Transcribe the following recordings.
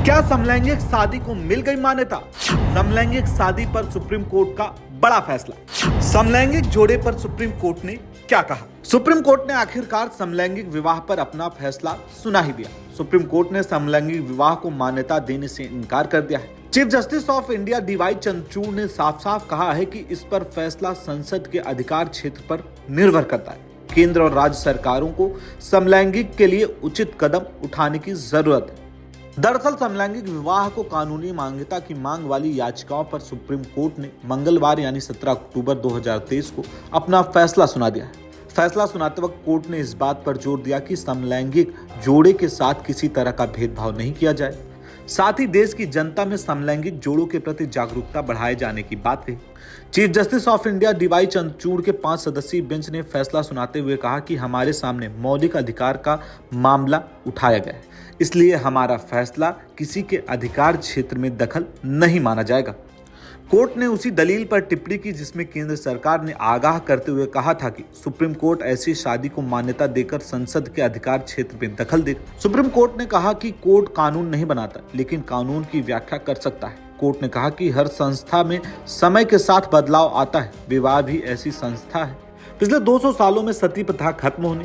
क्या समलैंगिक शादी को मिल गई मान्यता? समलैंगिक शादी पर सुप्रीम कोर्ट का बड़ा फैसला। समलैंगिक जोड़े पर सुप्रीम कोर्ट ने क्या कहा? सुप्रीम कोर्ट ने आखिरकार समलैंगिक विवाह पर अपना फैसला सुना ही दिया। सुप्रीम कोर्ट ने समलैंगिक विवाह को मान्यता देने से इनकार कर दिया है। Chief justice of India DY Chandrachud ने साफ साफ कहा है कि इस पर फैसला संसद के अधिकार क्षेत्र पर निर्भर करता है। केंद्र और राज्य सरकारों को समलैंगिक के लिए उचित कदम उठाने की जरूरत है। दरअसल समलैंगिक विवाह को कानूनी मान्यता की मांग वाली याचिकाओं पर सुप्रीम कोर्ट ने मंगलवार यानी 17 अक्टूबर 2023 को अपना फैसला सुना दिया है। फैसला सुनाते वक्त कोर्ट ने इस बात पर जोर दिया कि समलैंगिक जोड़े के साथ किसी तरह का भेदभाव नहीं किया जाए। साथ ही देश की जनता में समलैंगिक जोड़ों के प्रति जागरूकता बढ़ाए जाने की बात कही। Chief justice of India DY Chandrachud के 5 सदस्यीय बेंच ने फैसला सुनाते हुए कहा कि हमारे सामने मौलिक अधिकार का मामला उठाया गया है, इसलिए हमारा फैसला किसी के अधिकार क्षेत्र में दखल नहीं माना जाएगा। कोर्ट ने उसी दलील पर टिप्पणी की जिसमें केंद्र सरकार ने आगाह करते हुए कहा था कि सुप्रीम कोर्ट ऐसी शादी को मान्यता देकर संसद के अधिकार क्षेत्र में दखल देगा। सुप्रीम कोर्ट ने कहा कि कोर्ट कानून नहीं बनाता, लेकिन कानून की व्याख्या कर सकता है। कोर्ट ने कहा कि हर संस्था में समय के साथ बदलाव आता है, विवाह भी ऐसी संस्था है। पिछले 200 सालों में सती प्रथा खत्म होने,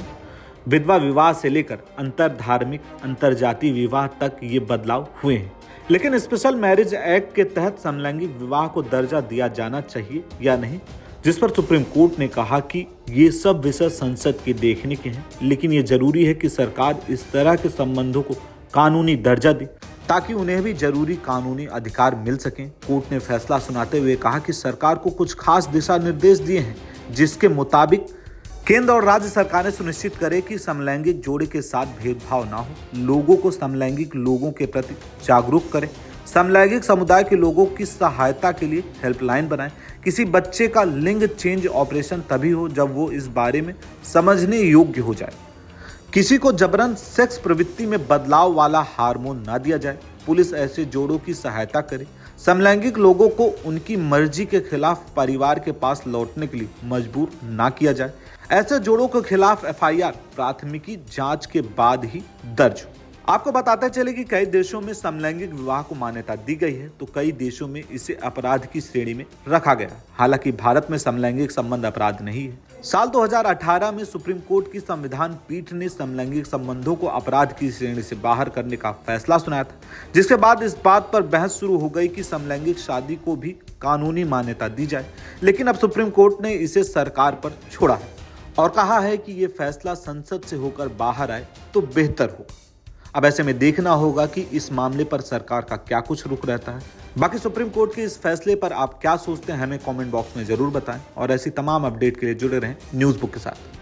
विधवा विवाह से लेकर अंतर धार्मिक, अंतर जाति विवाह तक ये बदलाव हुए हैं। लेकिन स्पेशल मैरिज एक्ट के तहत समलैंगिक विवाह को दर्जा दिया जाना चाहिए या नहीं, जिस पर सुप्रीम कोर्ट ने कहा कि ये सब विषय संसद के देखने के हैं, लेकिन ये जरूरी है कि सरकार इस तरह के संबंधों को कानूनी दर्जा दे ताकि उन्हें भी जरूरी कानूनी अधिकार मिल सकें। कोर्ट ने फैसला सुनाते हुए कहा कि सरकार को कुछ खास दिशा निर्देश दिए हैं, जिसके मुताबिक केंद्र और राज्य सरकारें सुनिश्चित करें कि समलैंगिक जोड़े के साथ भेदभाव ना हो, लोगों को समलैंगिक लोगों के प्रति जागरूक करें, समलैंगिक समुदाय के लोगों की सहायता के लिए हेल्पलाइन बनाएं। किसी बच्चे का लिंग चेंज ऑपरेशन तभी हो जब वो इस बारे में समझने योग्य हो जाए। किसी को जबरन सेक्स प्रवृत्ति में बदलाव वाला हार्मोन ना दिया जाए। पुलिस ऐसे जोड़ों की सहायता करे। समलैंगिक लोगों को उनकी मर्जी के खिलाफ परिवार के पास लौटने के लिए मजबूर ना किया जाए। ऐसे जोड़ों के खिलाफ एफआईआर प्राथमिकी जांच के बाद ही दर्ज हो। आपको बताते चले कि कई देशों में समलैंगिक विवाह को मान्यता दी गई है, तो कई देशों में इसे अपराध की श्रेणी में रखा गया है। हालांकि भारत में समलैंगिक संबंध अपराध नहीं है। साल 2018 में सुप्रीम कोर्ट की संविधान पीठ ने समलैंगिक संबंधों को अपराध की श्रेणी से बाहर करने का फैसला सुनाया था, जिसके बाद इस बात पर बहस शुरू हो गई कि समलैंगिक शादी को भी कानूनी मान्यता दी जाए। लेकिन अब सुप्रीम कोर्ट ने इसे सरकार पर छोड़ा है और कहा है कि ये फैसला संसद से होकर बाहर आए तो बेहतर होगा। अब ऐसे में देखना होगा कि इस मामले पर सरकार का क्या कुछ रुख रहता है। बाकी सुप्रीम कोर्ट के इस फैसले पर आप क्या सोचते हैं, हमें कमेंट बॉक्स में जरूर बताएं और ऐसी तमाम अपडेट के लिए जुड़े रहें न्यूज़ बुक के साथ।